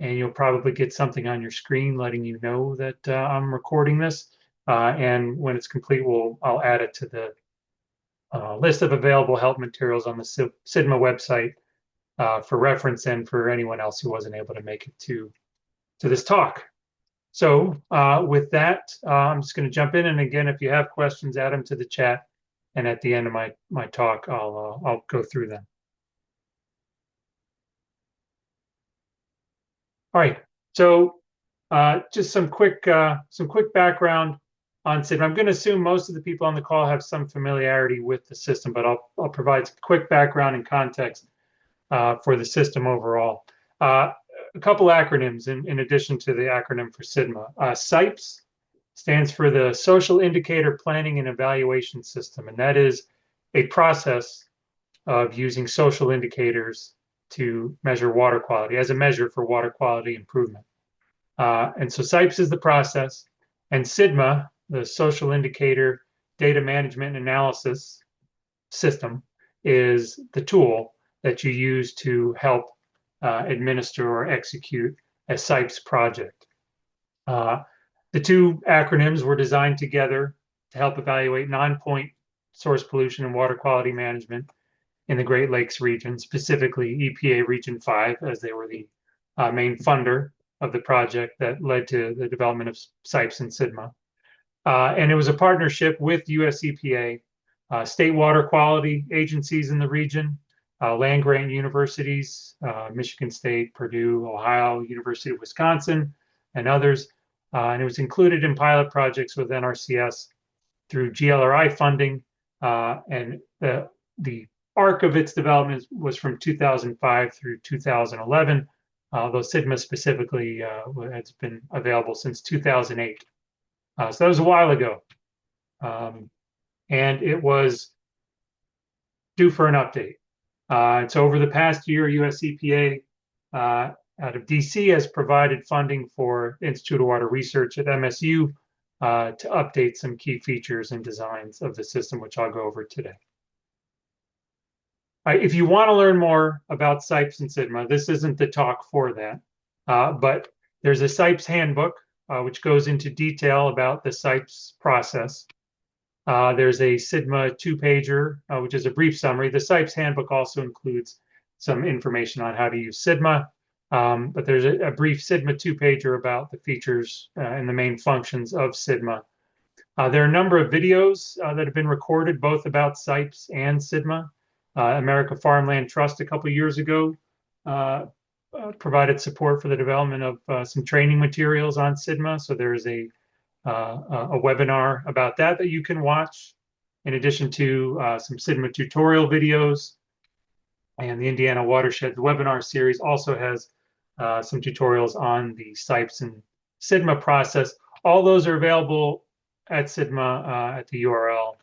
and you'll probably get something on your screen letting you know that I'm recording this. And when it's complete, I'll add it to the list of available help materials on the SIDMA website for reference and for anyone else who wasn't able to make it to this talk. So with that, I'm just going to jump in. And again, if you have questions, add them to the chat. And at the end of my talk, I'll go through them. All right. So just some quick background on SIDMA. I'm going to assume most of the people on the call have some familiarity with the system, but I'll provide some quick background and context for the system overall. A couple acronyms in addition to the acronym for SIDMA. SIPES stands for the Social Indicator Planning and Evaluation System, and that is a process of using social indicators to measure water quality as a measure for water quality improvement. And so SIPES is the process, and SIDMA, the Social Indicator Data Management and Analysis System, is the tool that you use to help administer or execute a SIPES project. The two acronyms were designed together to help evaluate non-point source pollution and water quality management in the Great Lakes region, specifically EPA Region 5, as they were the main funder of the project that led to the development of SIPES and SIDMA. And it was a partnership with US EPA, state water quality agencies in the region, land-grant universities, Michigan State, Purdue, Ohio, University of Wisconsin, and others. And it was included in pilot projects with NRCS through GLRI funding. And the arc of its development was from 2005 through 2011, although SIDMA specifically has been available since 2008. So that was a while ago. And it was due for an update. And so over the past year, US EPA out of DC has provided funding for Institute of Water Research at MSU to update some key features and designs of the system, which I'll go over today. If you want to learn more about SIPES and SIDMA, this isn't the talk for that, but there's a SIPES handbook, which goes into detail about the SIPES process. There's a SIDMA two-pager, which is a brief summary. The SIPES handbook also includes some information on how to use SIDMA, but there's a brief SIDMA two-pager about the features and the main functions of SIDMA. There are a number of videos that have been recorded, both about SIPES and SIDMA. America Farmland Trust a couple of years ago provided support for the development of some training materials on SIDMA. So there is a webinar about that you can watch, in addition to some SIDMA tutorial videos. And the Indiana Watershed webinar series also has some tutorials on the SIPES and SIDMA process. All those are available at SIDMA at the URL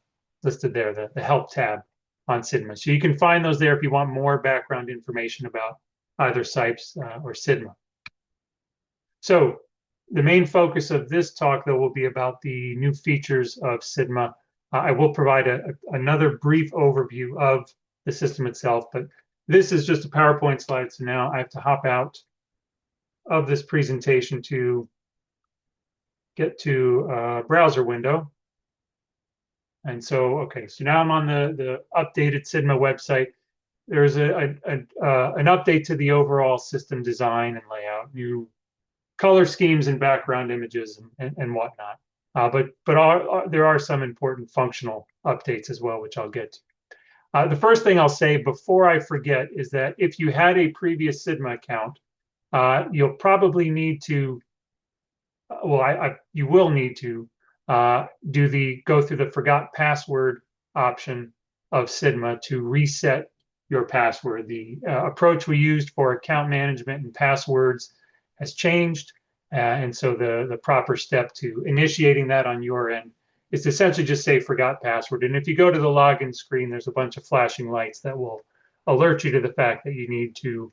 listed there, the help tab on SIDMA. So you can find those there if you want more background information about either SIPES or SIDMA. So the main focus of this talk, though, will be about the new features of SIDMA. I will provide another brief overview of the system itself, but this is just a PowerPoint slide, so now I have to hop out of this presentation to get to a browser window. And so, okay, so now I'm on the updated SIDMA website. There's an update to the overall system design and layout, new color schemes and background images and whatnot. But there are some important functional updates as well, which I'll get to. The first thing I'll say before I forget is that if you had a previous SIDMA account, you'll probably need to, you will need to go through the forgot password option of SIDMA to reset your password. The approach we used for account management and passwords has changed. And so the proper step to initiating that on your end is to essentially just say forgot password. And if you go to the login screen, there's a bunch of flashing lights that will alert you to the fact that you need to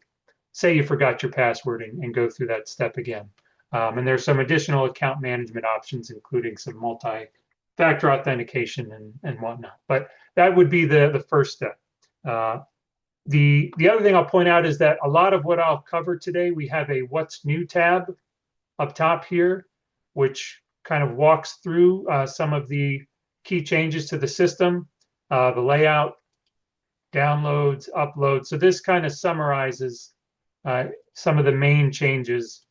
say you forgot your password and go through that step again. And there's some additional account management options, including some multi-factor authentication and whatnot. But that would be the first step. The other thing I'll point out is that a lot of what I'll cover today, we have a What's New tab up top here, which kind of walks through some of the key changes to the system, the layout, downloads, uploads. So this kind of summarizes some of the main changes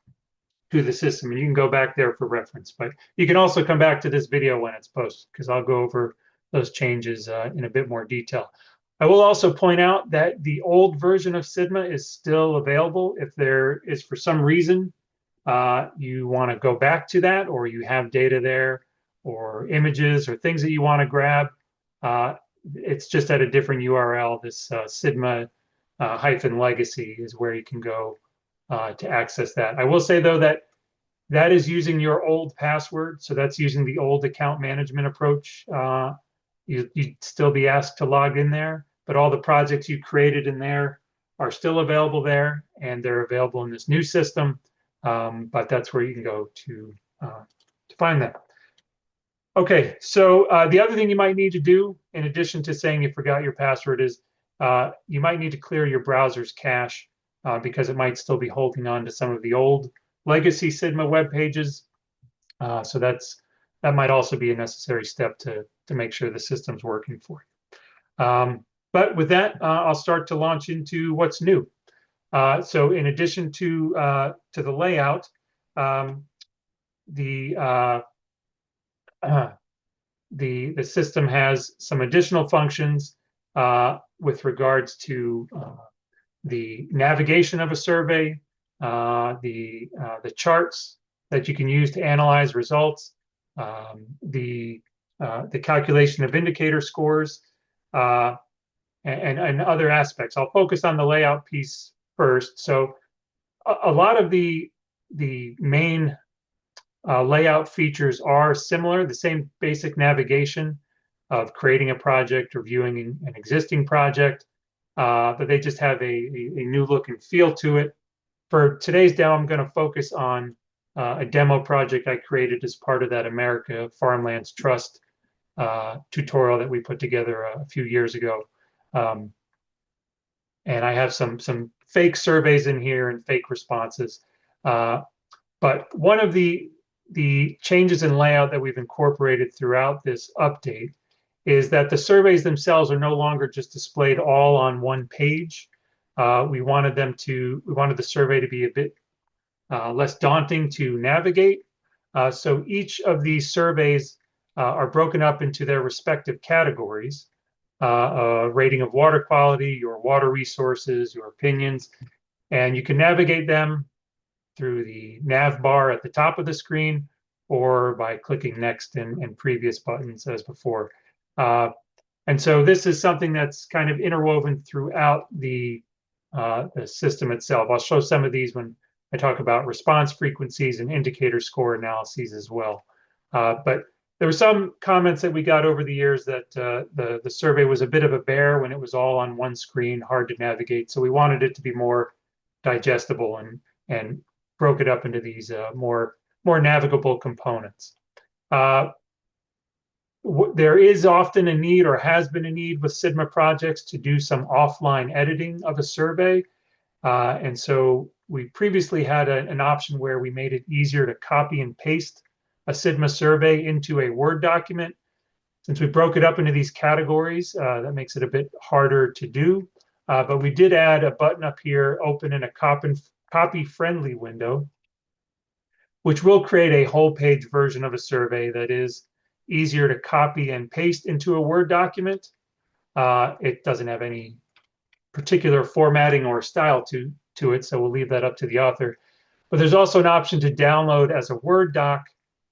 to the system. And you can go back there for reference, but you can also come back to this video when it's posted because I'll go over those changes in a bit more detail. I will also point out that the old version of SIDMA is still available. If there is, for some reason, you want to go back to that, or you have data there, or images, or things that you want to grab, it's just at a different URL. This SIDMA -legacy is where you can go to access that. I will say, though, that that is using your old password. So that's using the old account management approach. You'd still be asked to log in there, but all the projects you created in there are still available there, and they're available in this new system. But that's where you can go to find them. Okay, so the other thing you might need to do, in addition to saying you forgot your password, is you might need to clear your browser's cache because it might still be holding on to some of the old legacy SIDMA web pages. So that might also be a necessary step to make sure the system's working for you. But with that, I'll start to launch into what's new. So in addition to the layout, the system has some additional functions with regards to the navigation of a survey, the charts that you can use to analyze results, the calculation of indicator scores, and other aspects. I'll focus on the layout piece first. So a lot of the main layout features are similar, the same basic navigation of creating a project or viewing an existing project, but they just have a new look and feel to it. For today's demo, I'm going to focus on a demo project I created as part of that America Farmlands Trust tutorial that we put together a few years ago. And I have some fake surveys in here and fake responses. But one of the changes in layout that we've incorporated throughout this update is that the surveys themselves are no longer just displayed all on one page. We wanted the survey to be a bit less daunting to navigate. So each of these surveys are broken up into their respective categories. A rating of water quality, your water resources, your opinions, and you can navigate them through the nav bar at the top of the screen or by clicking next and previous buttons as before. And so this is something that's kind of interwoven throughout the system itself. I'll show some of these when I talk about response frequencies and indicator score analyses as well. But there were some comments that we got over the years that the survey was a bit of a bear when it was all on one screen, hard to navigate. So we wanted it to be more digestible and broke it up into these more navigable components. There is often a need, or has been a need with SIDMA projects, to do some offline editing of a survey. And so we previously had an option where we made it easier to copy and paste a SIDMA survey into a Word document. Since we broke it up into these categories, that makes it a bit harder to do. But we did add a button up here, open in a copy-friendly window, which will create a whole page version of a survey that is easier to copy and paste into a Word document. It doesn't have any particular formatting or style to it, so we'll leave that up to the author. But there's also an option to download as a Word doc,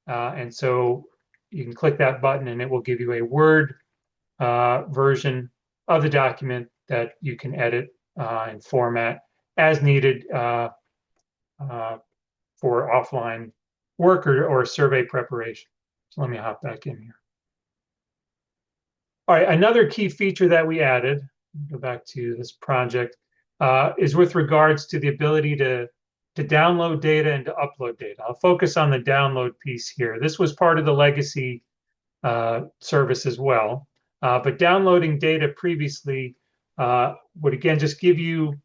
and so you can click that button and it will give you a Word version of the document that you can edit and format as needed for offline work or survey preparation. So let me hop back in here. All right, another key feature that we added, go back to this project, is with regards to the ability to download data and to upload data. I'll focus on the download piece here. This was part of the legacy service as well, but downloading data previously would again just give you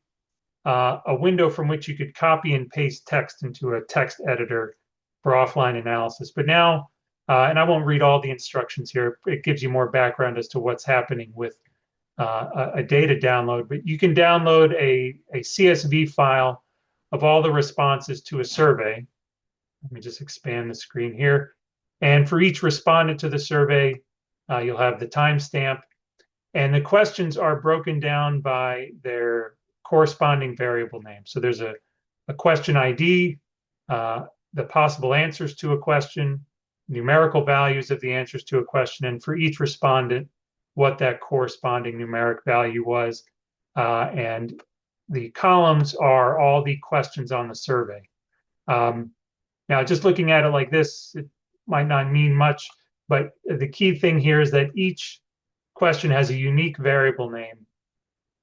a window from which you could copy and paste text into a text editor for offline analysis. But now, and I won't read all the instructions here, it gives you more background as to what's happening with a data download, but you can download a CSV file of all the responses to a survey. Let me just expand the screen here. And for each respondent to the survey, you'll have the timestamp. And the questions are broken down by their corresponding variable name. So there's a question ID, the possible answers to a question, numerical values of the answers to a question, and for each respondent, what that corresponding numeric value was. And the columns are all the questions on the survey. Now, just looking at it like this, it might not mean much, but the key thing here is that each question has a unique variable name,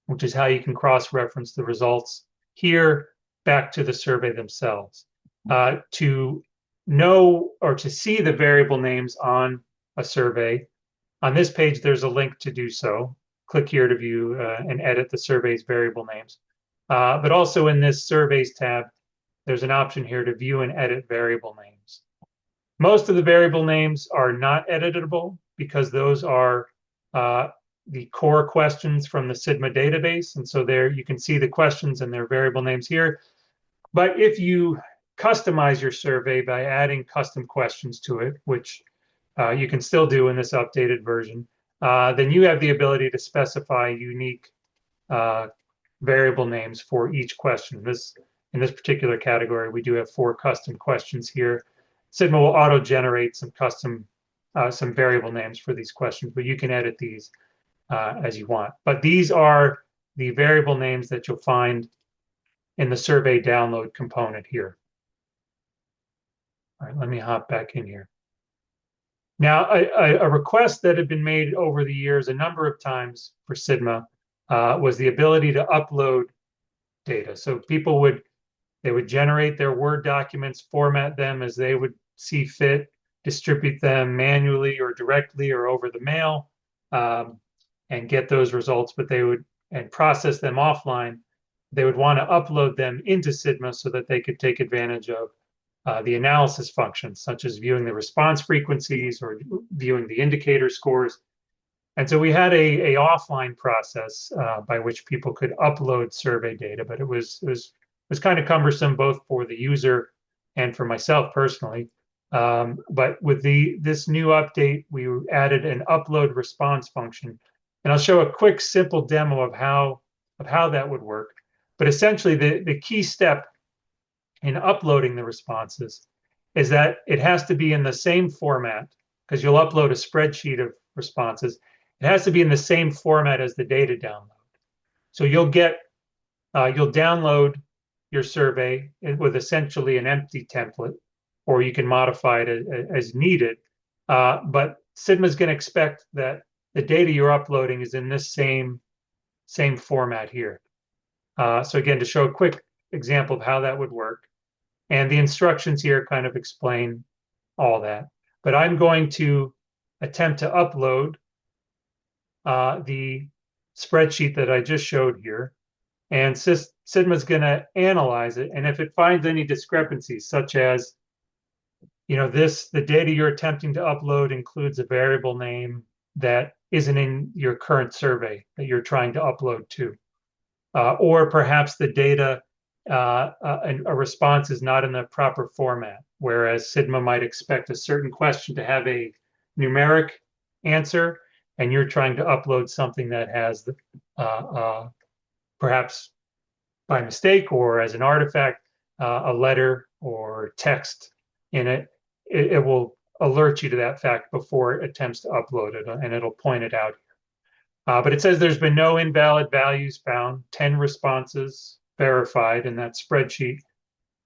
which is how you can cross-reference the results here back to the survey themselves. To know or to see the variable names on a survey, on this page, there's a link to do so. Click here to view and edit the survey's variable names. But also in this Surveys tab, there's an option here to view and edit variable names. Most of the variable names are not editable because those are the core questions from the SIDMA database. And so there you can see the questions and their variable names here. But if you customize your survey by adding custom questions to it, which you can still do in this updated version, then you have the ability to specify unique variable names for each question. In this particular category, we do have 4 custom questions here. SIDMA will auto-generate some custom, some variable names for these questions, but you can edit these as you want. But these are the variable names that you'll find in the survey download component here. All right, let me hop back in here. Now, a request that had been made over the years a number of times for SIDMA was the ability to upload data. So people would generate their Word documents, format them as they would see fit, distribute them manually or directly or over the mail, and get those results, but they would process them offline. They would want to upload them into SIDMA so that they could take advantage of the analysis functions, such as viewing the response frequencies or viewing the indicator scores. And so we had a offline process by which people could upload survey data, but it was kind of cumbersome both for the user and for myself personally. But with this new update, we added an upload response function, and I'll show a quick, simple demo of how that would work. But essentially, the key step in uploading the responses is that it has to be in the same format, because you'll upload a spreadsheet of responses. It has to be in the same format as the data download. So you'll download your survey with essentially an empty template, or you can modify it as needed. But SIDMA is going to expect that the data you're uploading is in this same format here. So again, to show a quick example of how that would work, and the instructions here kind of explain all that. But I'm going to attempt to upload the spreadsheet that I just showed here, and SIDMA is going to analyze it, and if it finds any discrepancies, such as, the data you're attempting to upload includes a variable name that isn't in your current survey that you're trying to upload to, or perhaps the data, a response is not in the proper format, whereas SIDMA might expect a certain question to have a numeric answer, and you're trying to upload something that has perhaps by mistake or as an artifact, a letter or text in it. It will alert you to that fact before it attempts to upload it, and it'll point it out here. But it says there's been no invalid values found, 10 responses verified in that spreadsheet,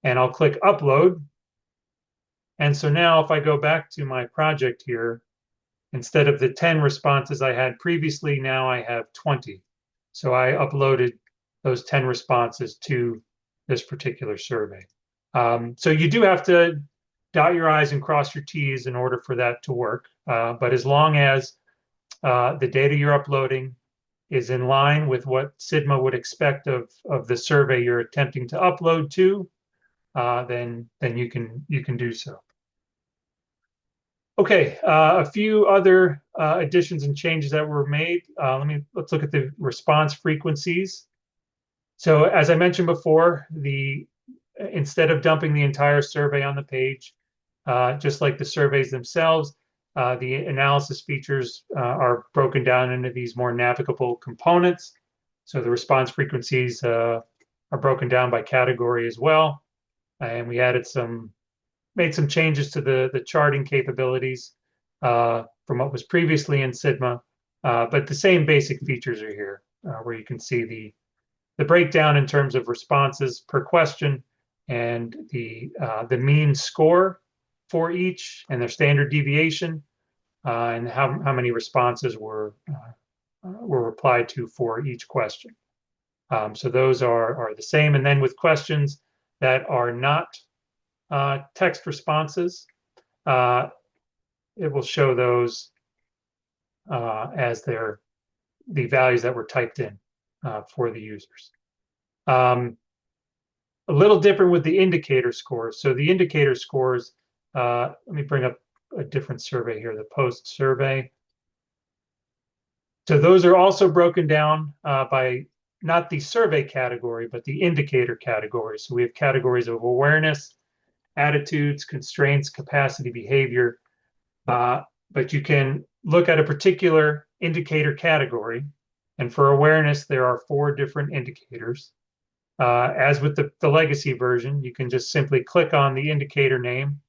and I'll click upload. And so now if I go back to my project here, instead of the 10 responses I had previously, now I have 20. So I uploaded those 10 responses to this particular survey. So you do have to dot your I's and cross your T's in order for that to work. But as long as the data you're uploading is in line with what SIDMA would expect of the survey you're attempting to upload to, then you can do so. Okay, a few other additions and changes that were made. Let's look at the response frequencies. So as I mentioned before, instead of dumping the entire survey on the page, just like the surveys themselves, the analysis features are broken down into these more navigable components. So the response frequencies are broken down by category as well. And we made some changes to the charting capabilities from what was previously in SIDMA, but the same basic features are here, where you can see the breakdown in terms of responses per question and the mean score for each and their standard deviation, and how many responses were replied to for each question. So those are the same. And then with questions that are not text responses, it will show those as the values that were typed in for the users. A little different with the indicator scores. So the indicator scores, let me bring up a different survey here, the post survey. So those are also broken down by not the survey category, but the indicator category. So we have categories of awareness, attitudes, constraints, capacity, behavior. But you can look at a particular indicator category. And for awareness, there are 4 different indicators. As with the legacy version, you can just simply click on the indicator name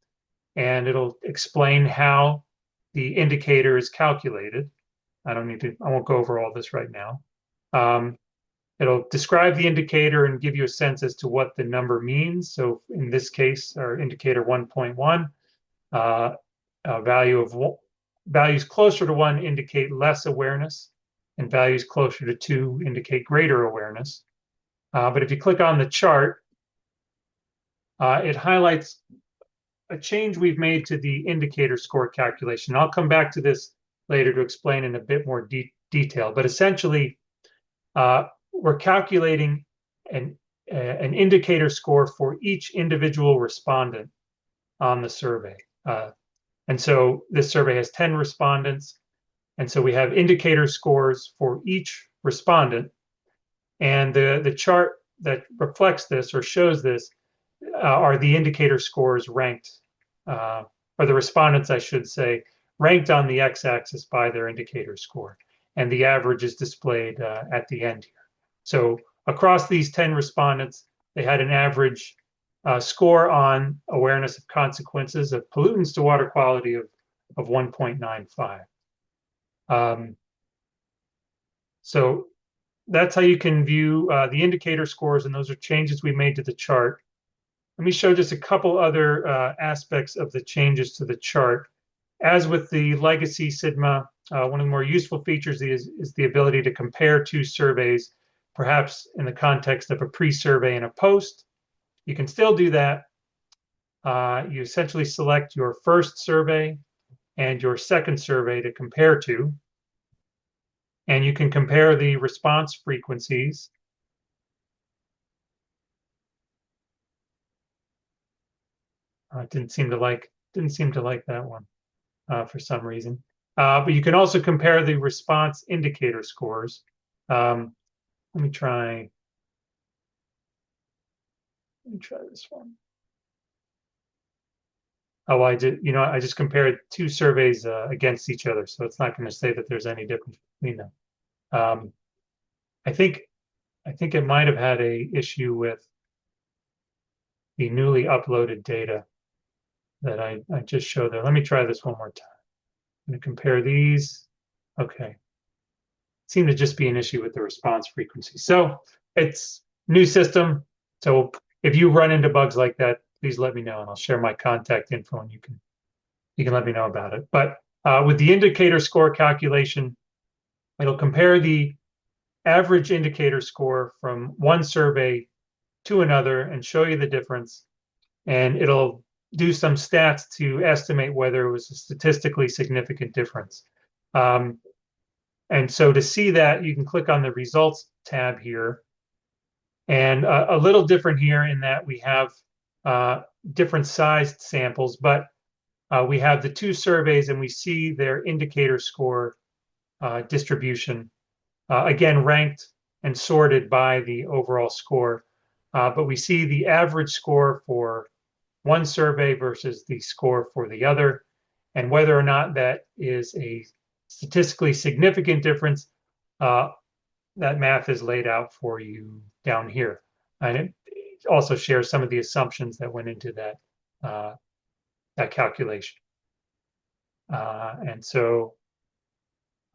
and it'll explain how the indicator is calculated. I won't go over all this right now. It'll describe the indicator and give you a sense as to what the number means. So in this case, our indicator 1.1, values closer to 1 indicate less awareness, and values closer to 2 indicate greater awareness. But if you click on the chart, it highlights a change we've made to the indicator score calculation. I'll come back to this later to explain in a bit more detail. But essentially, we're calculating an indicator score for each individual respondent on the survey. And so this survey has 10 respondents. And so we have indicator scores for each respondent. And the chart that reflects this or shows this are the indicator scores ranked, or the respondents, I should say, ranked on the x-axis by their indicator score. And the average is displayed at the end here. So across these 10 respondents, they had an average score on awareness of consequences of pollutants to water quality of 1.95. So that's how you can view the indicator scores, and those are changes we made to the chart. Let me show just a couple other aspects of the changes to the chart. As with the legacy SIDMA, one of the more useful features is the ability to compare 2 surveys, perhaps in the context of a pre-survey and a post. You can still do that. You essentially select your first survey and your second survey to compare to. And you can compare the response frequencies. Didn't seem to like that one for some reason. But you can also compare the response indicator scores. Let me try this one. Oh, I just compared 2 surveys against each other, so it's not going to say that there's any difference between them. I think it might have had a issue with the newly uploaded data that I just showed there. Let me try this one more time. I'm going to compare these. Okay. It seemed to just be an issue with the response frequency. So it's new system. So if you run into bugs like that, please let me know, and I'll share my contact info, and you can let me know about it. But with the indicator score calculation, it'll compare the average indicator score from one survey to another and show you the difference. And it'll do some stats to estimate whether it was a statistically significant difference. And so to see that, you can click on the results tab here. And a little different here in that we have different sized samples, but we have the two surveys and we see their indicator score distribution, again, ranked and sorted by the overall score. But we see the average score for one survey versus the score for the other, and whether or not that is a statistically significant difference, that math is laid out for you down here. And it also shares some of the assumptions that went into that calculation. And so,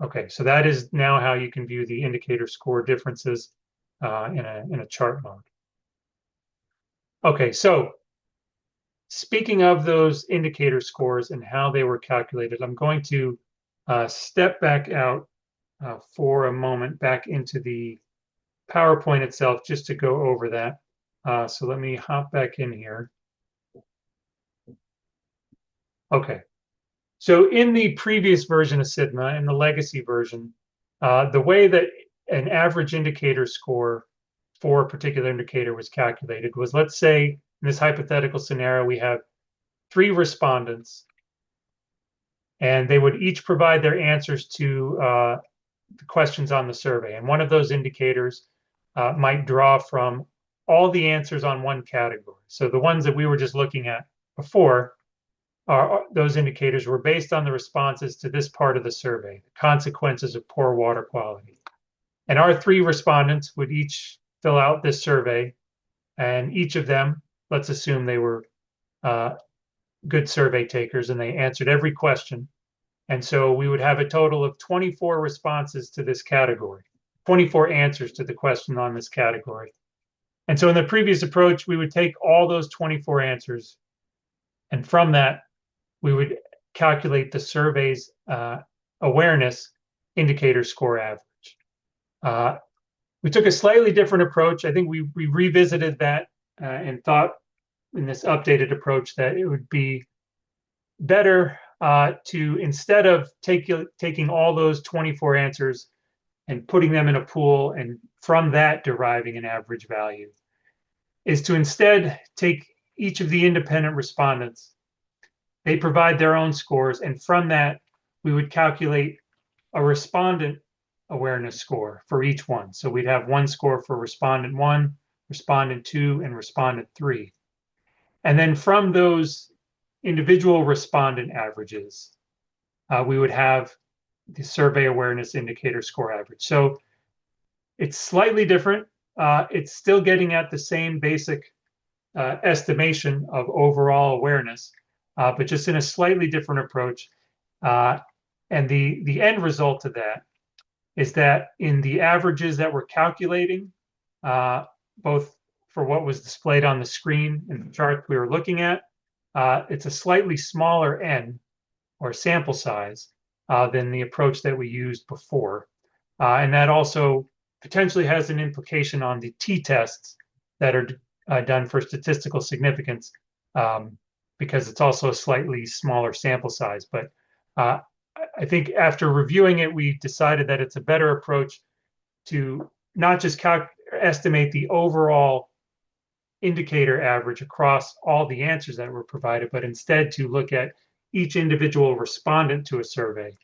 okay, so that is now how you can view the indicator score differences in a chart mode. Okay, so speaking of those indicator scores and how they were calculated, I'm going to step back out for a moment back into the PowerPoint itself just to go over that. So let me hop back in here. Okay. So in the previous version of SIDMA, in the legacy version, the way that an average indicator score for a particular indicator was calculated was, let's say in this hypothetical scenario, we have 3 respondents, and they would each provide their answers to the questions on the survey. And one of those indicators might draw from all the answers on one category. So the ones that we were just looking at before, those indicators were based on the responses to this part of the survey, the consequences of poor water quality. And our 3 respondents would each fill out this survey, and each of them, let's assume they were good survey takers and they answered every question. And so we would have a total of 24 responses to this category, 24 answers to the question on this category. And so in the previous approach, we would take all those 24 answers, and from that, we would calculate the survey's awareness indicator score average. We took a slightly different approach. I think we revisited that and thought in this updated approach that it would be better to, instead of taking all those 24 answers and putting them in a pool and from that deriving an average value, is to instead take each of the independent respondents. They provide their own scores, and from that, we would calculate a respondent awareness score for each one. So we'd have one score for respondent 1, respondent 2, and respondent 3. And then from those individual respondent averages, we would have the survey awareness indicator score average. So it's slightly different. It's still getting at the same basic estimation of overall awareness, but just in a slightly different approach. And the end result of that is that in the averages that we're calculating, both for what was displayed on the screen in the chart we were looking at, it's a slightly smaller N or sample size than the approach that we used before. And that also potentially has an implication on the t-tests that are done for statistical significance, because it's also a slightly smaller sample size. But I think after reviewing it, we decided that it's a better approach to not just estimate the overall indicator average across all the answers that were provided, but instead to look at each individual respondent to a survey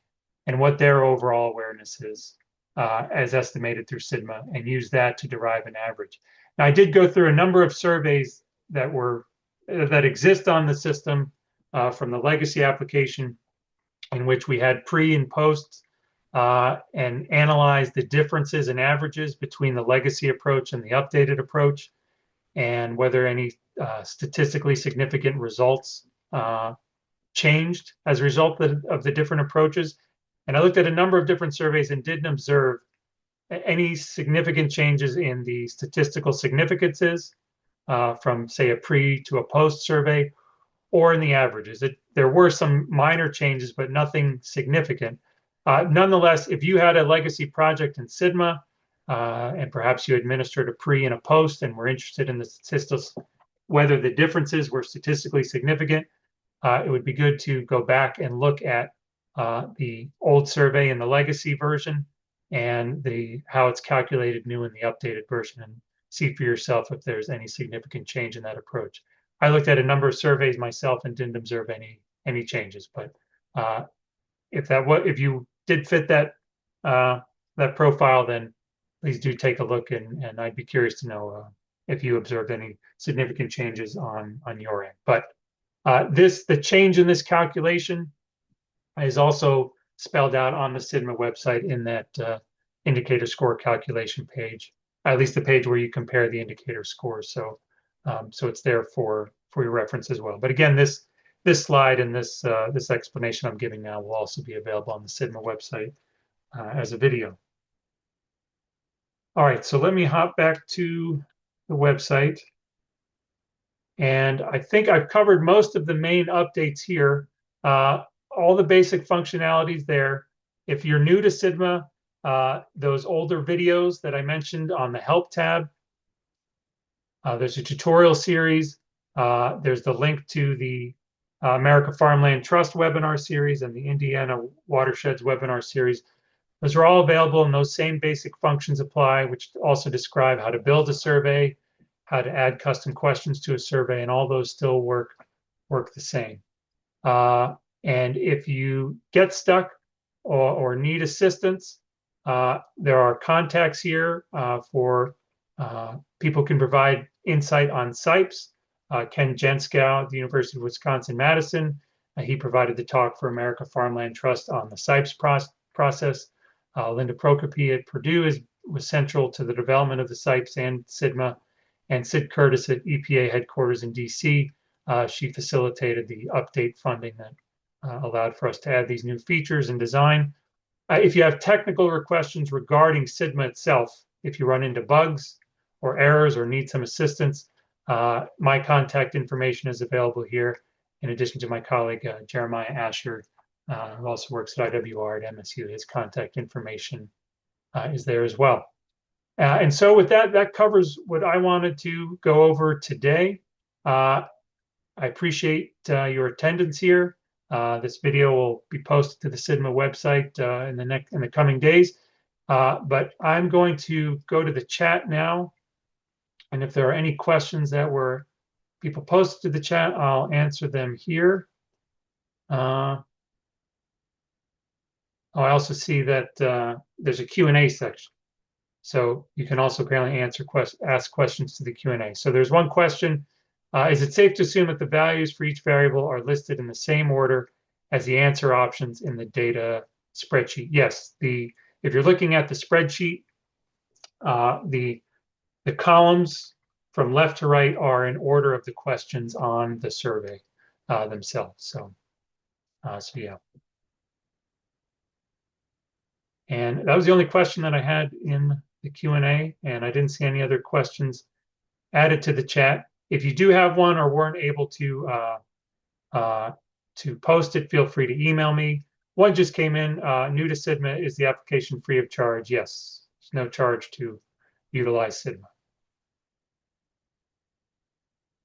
and what their overall awareness is as estimated through SIDMA, and use that to derive an average. Now, I did go through a number of surveys that exist on the system from the legacy application, in which we had pre and post and analyzed the differences in averages between the legacy approach and the updated approach, and whether any statistically significant results changed as a result of the different approaches. And I looked at a number of different surveys and didn't observe any significant changes in the statistical significances from, say, a pre to a post survey, or in the averages. There were some minor changes, but nothing significant. Nonetheless, if you had a legacy project in SIDMA, and perhaps you administered a pre and a post and were interested in the statistics, whether the differences were statistically significant, it would be good to go back and look at the old survey in the legacy version and how it's calculated new in the updated version, and see for yourself if there's any significant change in that approach. I looked at a number of surveys myself and didn't observe any changes, but if you did fit that profile, then please do take a look, and I'd be curious to know if you observed any significant changes on your end. But the change in this calculation is also spelled out on the SIDMA website in that indicator score calculation page, at least the page where you compare the indicator scores. So it's there for your reference as well. But again, this slide and this explanation I'm giving now will also be available on the SIDMA website as a video. All right, so let me hop back to the website. And I think I've covered most of the main updates here. All the basic functionalities there. If you're new to SIDMA, those older videos that I mentioned on the Help tab, there's a tutorial series. There's the link to the America Farmland Trust webinar series and the Indiana Watersheds webinar series. Those are all available, and those same basic functions apply, which also describe how to build a survey, how to add custom questions to a survey, and all those still work the same. And if you get stuck or need assistance, there are contacts here for people who can provide insight on SIPES. Ken Jenskow at the University of Wisconsin-Madison, he provided the talk for America Farmland Trust on the SIPES process. Linda Prokopi at Purdue was central to the development of the SIPES and SIDMA, and Sid Curtis at EPA headquarters in DC. She facilitated the update funding that allowed for us to add these new features and design. If you have technical questions regarding SIDMA itself, if you run into bugs or errors or need some assistance, my contact information is available here, in addition to my colleague Jeremiah Asher, who also works at IWR at MSU. His contact information is there as well. And so with that covers what I wanted to go over today. I appreciate your attendance here. This video will be posted to the SIDMA website in the coming days. But I'm going to go to the chat now. And if there are any questions that were people posted to the chat, I'll answer them here. I also see that there's a Q&A section. So you can also apparently ask questions to the Q&A. So there's one question. Is it safe to assume that the values for each variable are listed in the same order as the answer options in the data spreadsheet? Yes. If you're looking at the spreadsheet, the columns from left to right are in order of the questions on the survey themselves. So yeah. And that was the only question that I had in the Q&A, and I didn't see any other questions added to the chat. If you do have one or weren't able to post it, feel free to email me. One just came in. New to SIDMA, is the application free of charge? Yes, there's no charge to utilize SIDMA.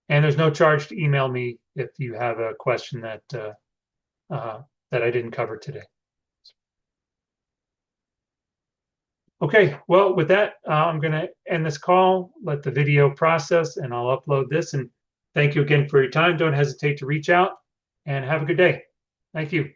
And there's no charge to email me if you have a question that I didn't cover today. Okay, well, with that, I'm going to end this call, let the video process, and I'll upload this. And thank you again for your time. Don't hesitate to reach out, and have a good day. Thank you.